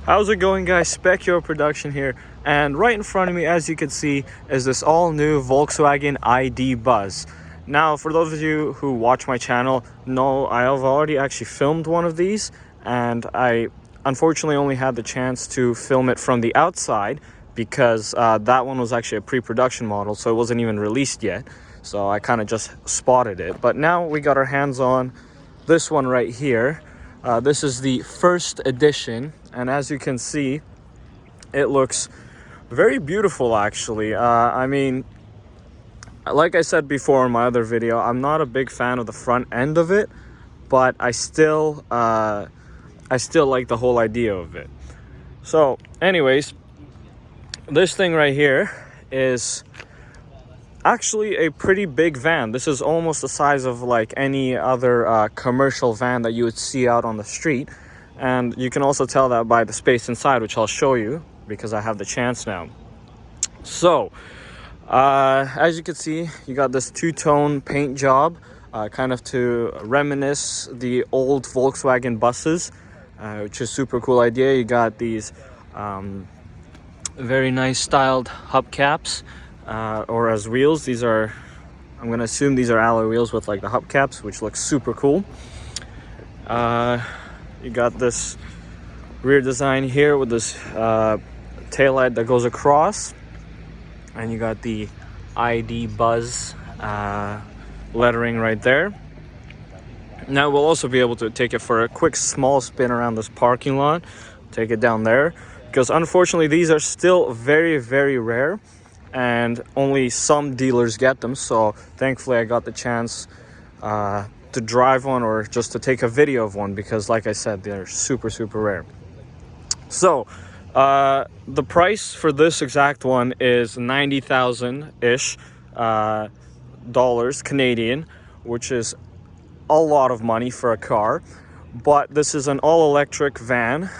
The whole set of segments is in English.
How's it going, guys? Spec Hero Production here, and right in front of me, as you can see, is this all-new Volkswagen ID Buzz. Now, for those of you who watch my channel, know I have already actually filmed one of these, and I unfortunately only had the chance to film it from the outside because that one was actually a pre-production model, so it wasn't even released yet. So I kind of just spotted it. But now we got our hands on this one right here. This is the first edition, and as you can see, it looks very beautiful actually. I mean, like I said before in my other video, I'm not a big fan of the front end of it, but I still like the whole idea of it. So anyways, this thing right here is actually a pretty big van. This is almost the size of like any other commercial van that you would see out on the street, and you can also tell that by the space inside, which I'll show you because I have the chance now. So as you can see, you got this two-tone paint job, kind of to reminisce the old Volkswagen buses, which is super cool idea. You got these very nice styled hubcaps, or as wheels. These are, I'm gonna assume these are alloy wheels with like the hubcaps, which looks super cool. You got this rear design here with this taillight that goes across, and you got the ID Buzz lettering right there. Now we'll also be able to take it for a quick small spin around this parking lot, take it down there, because unfortunately these are still very, very rare and only some dealers get them. So thankfully I got the chance to drive one, or just to take a video of one, because like I said, they're super, super rare. So the price for this exact one is 90,000-ish dollars Canadian, which is a lot of money for a car. But this is an all-electric van.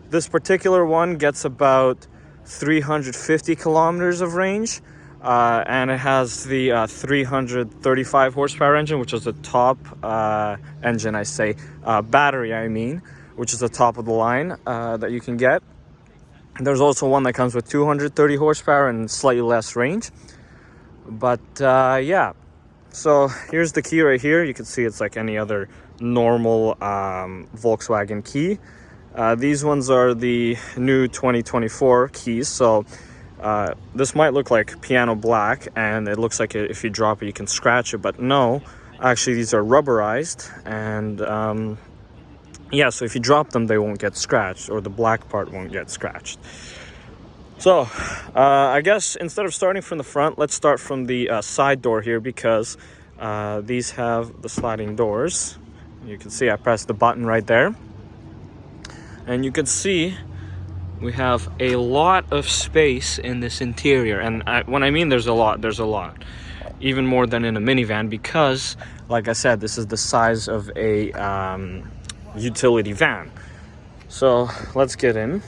This particular one gets about 350 kilometers of range, and it has the 335 horsepower engine, which is the top engine, I say, battery I mean, which is the top of the line that you can get. There's also one that comes with 230 horsepower and slightly less range. But yeah, so here's the key right here. You can see it's like any other normal Volkswagen key. These ones are the new 2024 keys, so this might look like piano black, and it looks like if you drop it you can scratch it, but no, actually these are rubberized, and yeah, so if you drop them they won't get scratched, or the black part won't get scratched. So I guess instead of starting from the front, let's start from the side door here, because these have the sliding doors. You can see I pressed the button right there, and you can see we have a lot of space in this interior. And when I mean there's a lot, even more than in a minivan, because like I said, this is the size of a utility van. So let's get in,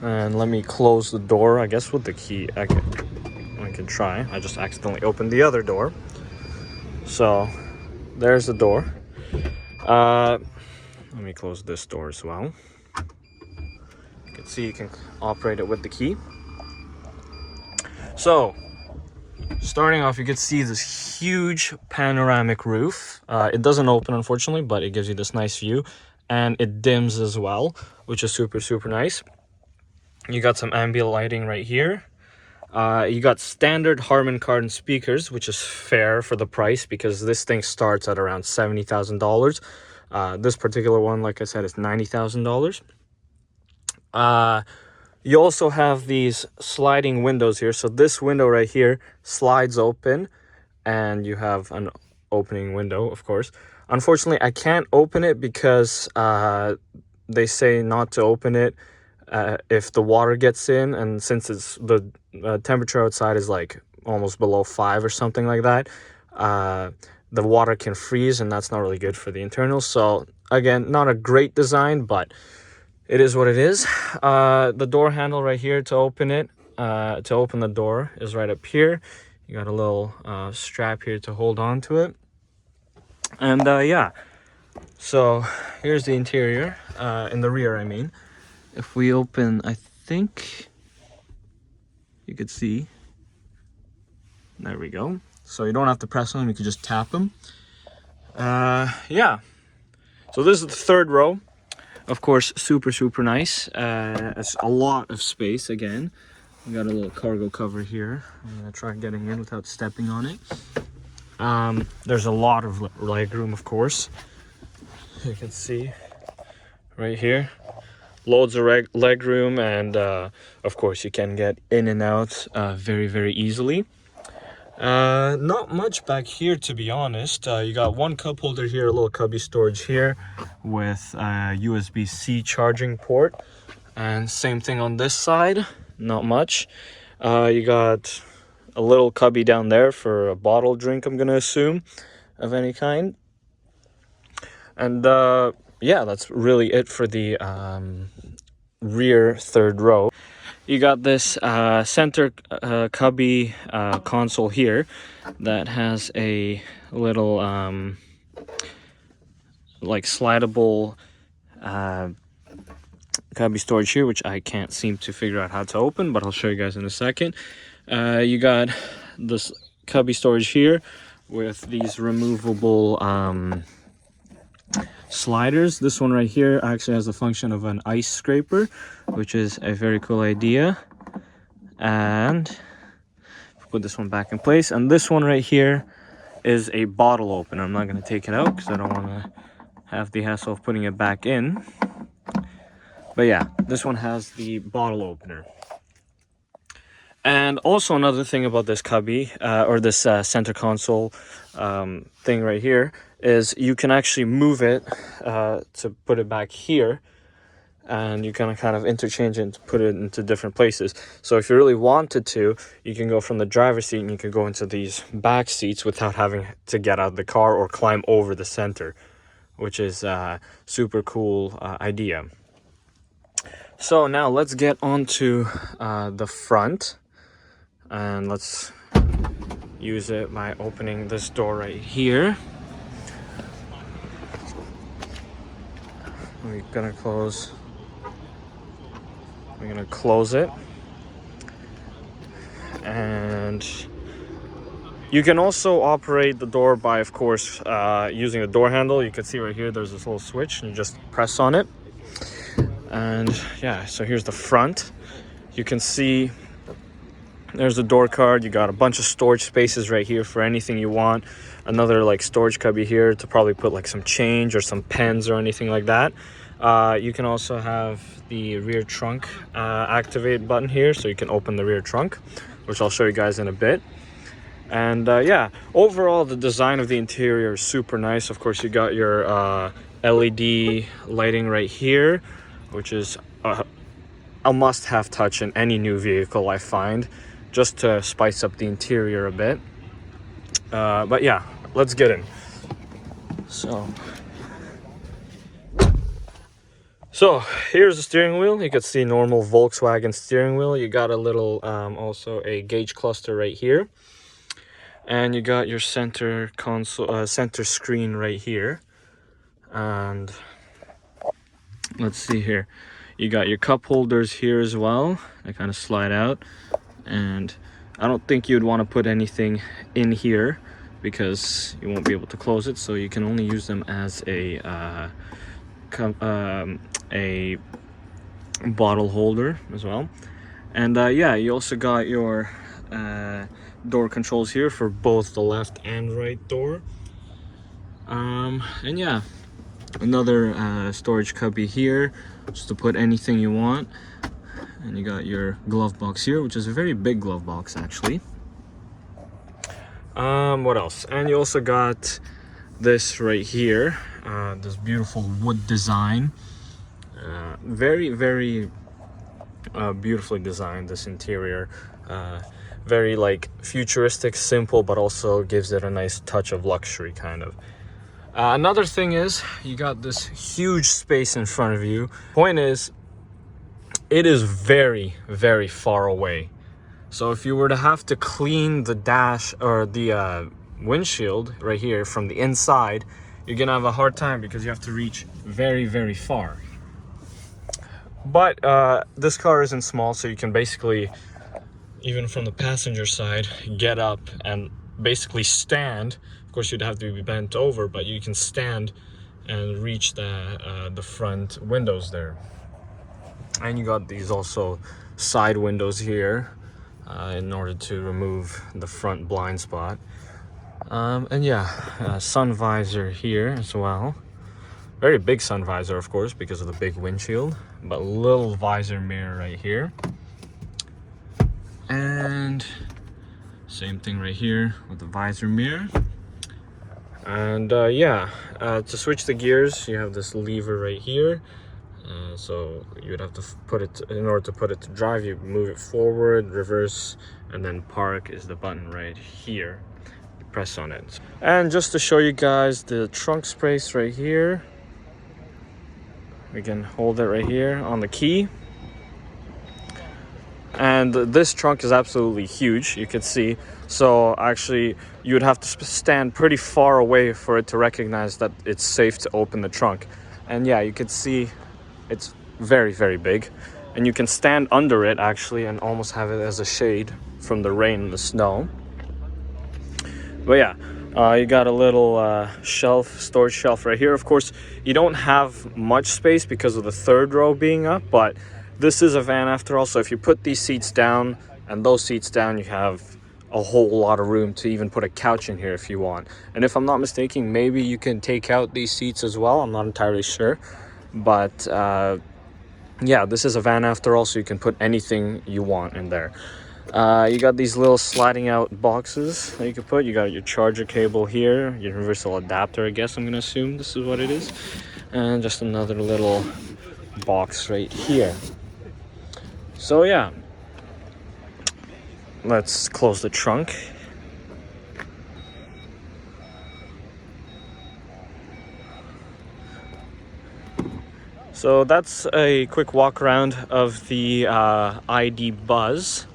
and let me close the door, I guess with the key. I can try. I just accidentally opened the other door. So there's the door. Let me close this door as well. You can see you can operate it with the key. So starting off, you can see this huge panoramic roof. It doesn't open, unfortunately, but it gives you this nice view, and it dims as well, which is super, super nice. You got some ambient lighting right here. You got standard Harman Kardon speakers, which is fair for the price, because this thing starts at around $70,000. This particular one, like I said, is $90,000. You also have these sliding windows here. So this window right here slides open, and you have an opening window, of course. Unfortunately, I can't open it because they say not to open it if the water gets in, and since it's the temperature outside is like almost below 5 or something like that, the water can freeze, and that's not really good for the internals. So again, not a great design, but it is what it is. The door handle right here to open it, to open the door, is right up here. You got a little strap here to hold on to it. And yeah, So here's the interior, in the rear I mean. If we open, I think you could see, there we go. So you don't have to press on them, you can just tap them. Yeah, so this is the third row. Of course, super nice. It's a lot of space again. We got a little cargo cover here. I'm gonna try getting in without stepping on it. There's a lot of leg room, of course. You can see right here, loads of leg room, and of course you can get in and out very easily. Not much back here, to be honest. You got one cup holder here, a little cubby storage here with USB-C charging port, and same thing on this side. Not much. You got a little cubby down there for a bottled drink, I'm gonna assume, of any kind. And yeah, that's really it for the rear third row. You got this center cubby console here that has a little like slidable cubby storage here, which I can't seem to figure out how to open, but I'll show you guys in a second. You got this cubby storage here with these removable sliders. This one right here actually has the function of an ice scraper, which is a very cool idea. And put this one back in place, and this one right here is a bottle opener. I'm not going to take it out because I don't want to have the hassle of putting it back in. But yeah, this one has the bottle opener. And also another thing about this cubby, or this center console thing right here, is you can actually move it to put it back here, and you can kind of interchange it and put it into different places. So if you really wanted to, you can go from the driver's seat and you can go into these back seats without having to get out of the car or climb over the center, which is a super cool idea. So now let's get onto the front, and let's use it by opening this door right here. We're gonna close it, and you can also operate the door by, of course, using the door handle. You can see right here there's this little switch, and you just press on it. And yeah, so here's the front. You can see there's the door card. You got a bunch of storage spaces right here for anything you want. Another like storage cubby here to probably put like some change or some pens or anything like that. You can also have the rear trunk activate button here, so you can open the rear trunk, which I'll show you guys in a bit. And yeah, overall the design of the interior is super nice. Of course, you got your LED lighting right here, which is a must-have touch in any new vehicle, I find, just to spice up the interior a bit. But yeah, let's get in. So here's the steering wheel. You can see normal Volkswagen steering wheel. You got a little also a gauge cluster right here, and you got your center console, center screen right here. And let's see here, you got your cup holders here as well. They kind of slide out, and I don't think you'd want to put anything in here because you won't be able to close it, so you can only use them as a bottle holder as well. And yeah, you also got your door controls here for both the left and right door. And yeah, another storage cubby here just to put anything you want. And you got your glove box here, which is a very big glove box actually. What else? And you also got this right here, this beautiful wood design. Very beautifully designed, this interior. Very like futuristic, simple, but also gives it a nice touch of luxury kind of. Another thing is you got this huge space in front of you. Point is, it is very far away. So if you were to have to clean the dash or the windshield right here from the inside, you're gonna have a hard time because you have to reach very, very far. But this car isn't small, so you can basically, even from the passenger side, get up and basically stand. Of course, you'd have to be bent over, but you can stand and reach the front windows there. And you got these also side windows here in order to remove the front blind spot. And yeah, sun visor here as well. Very big sun visor, of course, because of the big windshield, but little visor mirror right here. And same thing right here with the visor mirror. And yeah, to switch the gears, you have this lever right here. So you would have to put it, in order to put it to drive, you move it forward, reverse, and then park is the button right here. You press on it. And just to show you guys the trunk space right here, we can hold it right here on the key. And this trunk is absolutely huge, you can see. So actually you would have to stand pretty far away for it to recognize that it's safe to open the trunk. And yeah, you can see it's very, very big. And you can stand under it actually and almost have it as a shade from the rain and the snow. But yeah, you got a little storage shelf right here. Of course, you don't have much space because of the third row being up, but this is a van after all. So if you put these seats down and those seats down, you have a whole lot of room to even put a couch in here if you want. And if I'm not mistaken, maybe you can take out these seats as well. I'm not entirely sure. But yeah, this is a van after all, so you can put anything you want in there. You got these little sliding out boxes that you can put. You got your charger cable here, your universal adapter, I guess I'm gonna assume this is what it is. And just another little box right here. So yeah, let's close the trunk. So that's a quick walk around of the ID Buzz.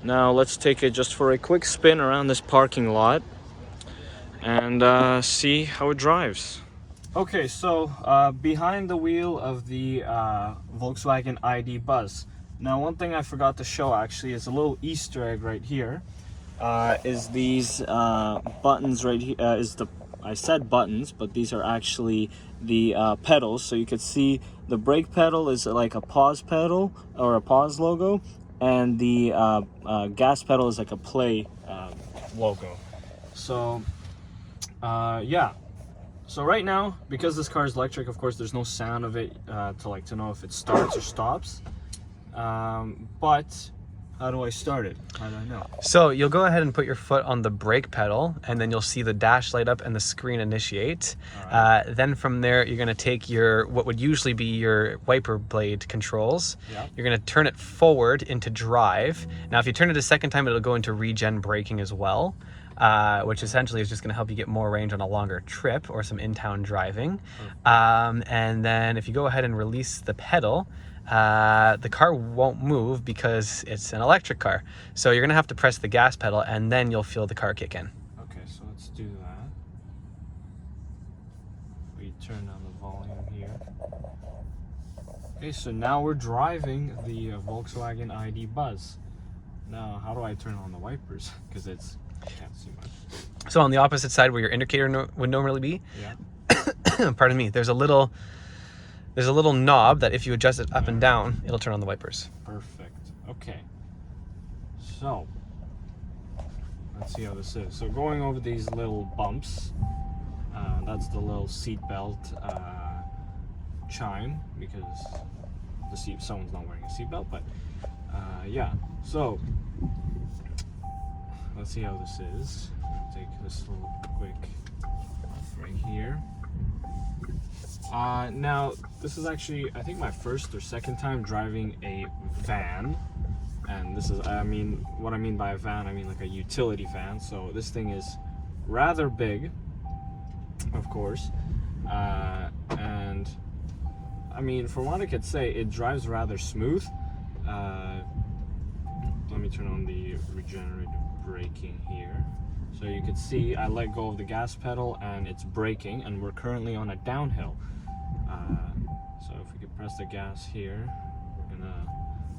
Now let's take it just for a quick spin around this parking lot and see how it drives. Okay, so behind the wheel of the Volkswagen ID Buzz. Now one thing I forgot to show actually is a little Easter egg right here. Is these buttons right here, I said buttons, but these are actually the pedals. So you could see the brake pedal is like a pause pedal or a pause logo, and the gas pedal is like a play logo. So yeah, so right now, because this car is electric, of course there's no sound of it to know if it starts or stops, but how do I start it? How do I know? So you'll go ahead and put your foot on the brake pedal, and then you'll see the dash light up and the screen initiate. Right. Then from there, you're going to take your, what would usually be your wiper blade controls. Yep. You're going to turn it forward into drive. Now, if you turn it a second time, it'll go into regen braking as well, which essentially is just going to help you get more range on a longer trip or some in-town driving. And then if you go ahead and release the pedal, the car won't move because it's an electric car. So you're gonna have to press the gas pedal and then you'll feel the car kick in. Okay, so let's do that. We turn on the volume here. Okay, so now we're driving the Volkswagen ID Buzz. Now, how do I turn on the wipers? Because I can't see much. So on the opposite side where your indicator would normally be, yeah. Pardon me, there's a little knob that if you adjust it up and down, it'll turn on the wipers. Perfect. Okay. So, let's see how this is. So going over these little bumps, that's the little seatbelt chime, because someone's not wearing a seatbelt, but yeah. So, let's see how this is. I'll take this little quick off right here. Now, this is actually, I think, my first or second time driving a van. And this is, what I mean by a van, I mean like a utility van. So this thing is rather big, of course. And, I mean, for what I could say, it drives rather smooth. Let me turn on the regenerative braking here. So you can see I let go of the gas pedal and it's braking, and we're currently on a downhill. So if we could press the gas here, we're gonna,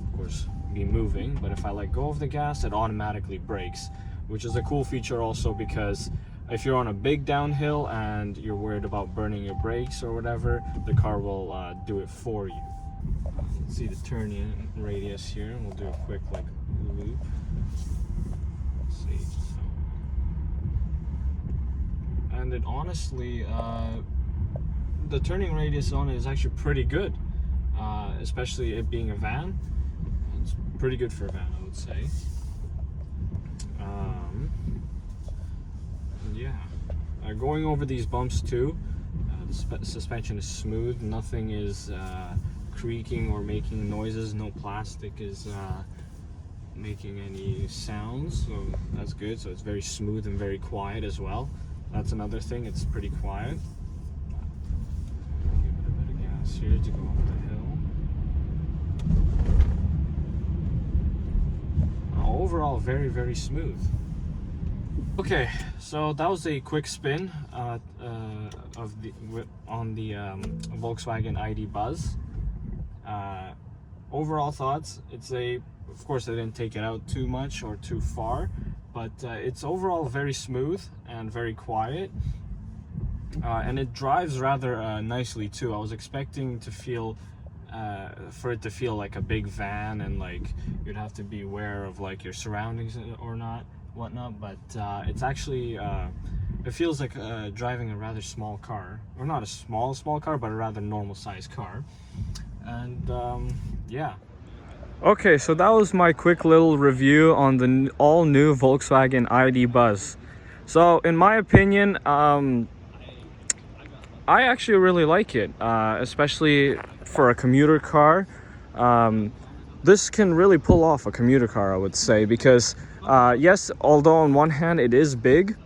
of course, be moving. But if I let go of the gas, it automatically brakes, which is a cool feature also, because if you're on a big downhill and you're worried about burning your brakes or whatever, the car will do it for you. Let's see the turn-in radius here, and we'll do a quick like loop. Let's see. And it honestly, the turning radius on it is actually pretty good, especially it being a van. It's pretty good for a van, I would say. Yeah, going over these bumps too, the suspension is smooth. Nothing is creaking or making noises. No plastic is making any sounds, so that's good. So it's very smooth and very quiet as well. That's another thing, it's pretty quiet. Give it a bit of gas here to go up the hill. Overall, very, very smooth. Okay, so that was a quick spin on the Volkswagen ID Buzz. Overall thoughts, of course I didn't take it out too much or too far, but it's overall very smooth and very quiet, and it drives rather nicely too. I was expecting to feel for it to feel like a big van, and like you'd have to be aware of like your surroundings or whatnot, but it's actually it feels like driving a rather small car, or not a small car, but a rather normal sized car. And yeah. Okay, so that was my quick little review on the all new Volkswagen ID Buzz. So in my opinion, I actually really like it, especially for a commuter car. This can really pull off a commuter car, I would say, because yes, although on one hand it is big,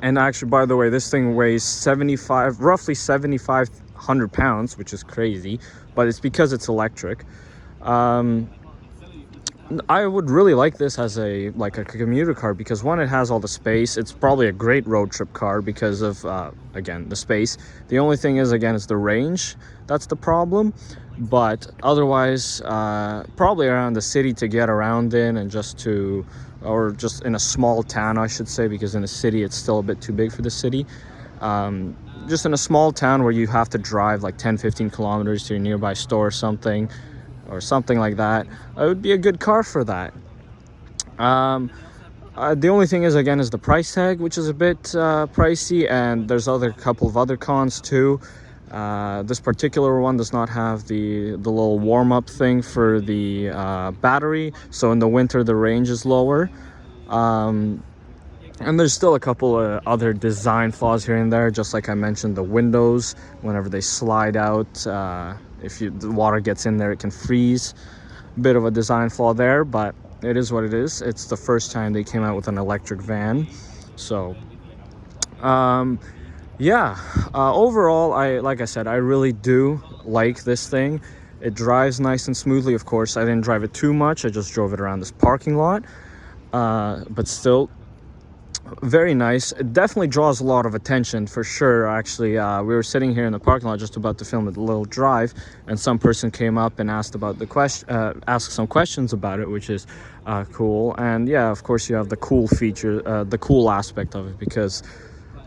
and actually, by the way, this thing weighs roughly 7,500 pounds, which is crazy, but it's because it's electric. I would really like this as a commuter car, because one, it has all the space. It's probably a great road trip car because of again, the space. The only thing is, again, it's the range that's the problem, but otherwise probably around the city to get around in, and just in a small town, I should say, because in a city it's still a bit too big for the city. Just in a small town where you have to drive like 10-15 kilometers to your nearby store or something like that, it would be a good car for that. The only thing is, again, is the price tag, which is a bit pricey, and there's a couple of other cons too. This particular one does not have the little warm-up thing for the battery, so in the winter the range is lower. And there's still a couple of other design flaws here and there, just like I mentioned, the windows, whenever they slide out, if the water gets in there, it can freeze. Bit of a design flaw there, but it is what it is. It's the first time they came out with an electric van. So yeah, overall, like I said, I really do like this thing. It drives nice and smoothly. Of course, I didn't drive it too much. I just drove it around this parking lot, but still very nice. It definitely draws a lot of attention, for sure. Actually, we were sitting here in the parking lot just about to film a little drive, and some person came up and asked some questions about it, which is cool. And yeah, of course, you have the cool feature, the cool aspect of it, because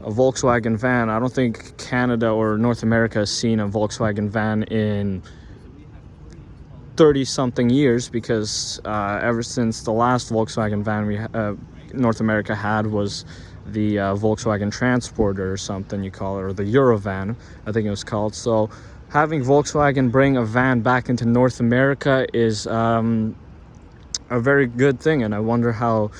a Volkswagen van, I don't think Canada or North America has seen a Volkswagen van in 30-something years, because ever since the last Volkswagen van North America had was the Volkswagen Transporter or something you call it, or the Eurovan, I think it was called. So having Volkswagen bring a van back into North America is a very good thing, and I wonder how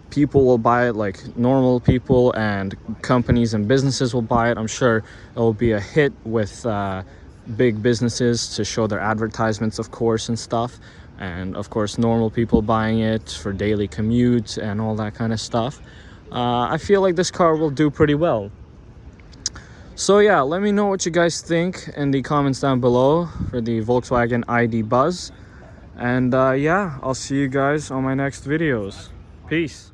people will buy it, like normal people and companies and businesses will buy it. I'm sure it will be a hit with big businesses to show their advertisements, of course, and stuff. And of course, normal people buying it for daily commutes and all that kind of stuff. I feel like this car will do pretty well. So yeah, let me know what you guys think in the comments down below for the Volkswagen ID Buzz. And yeah, I'll see you guys on my next videos. Peace.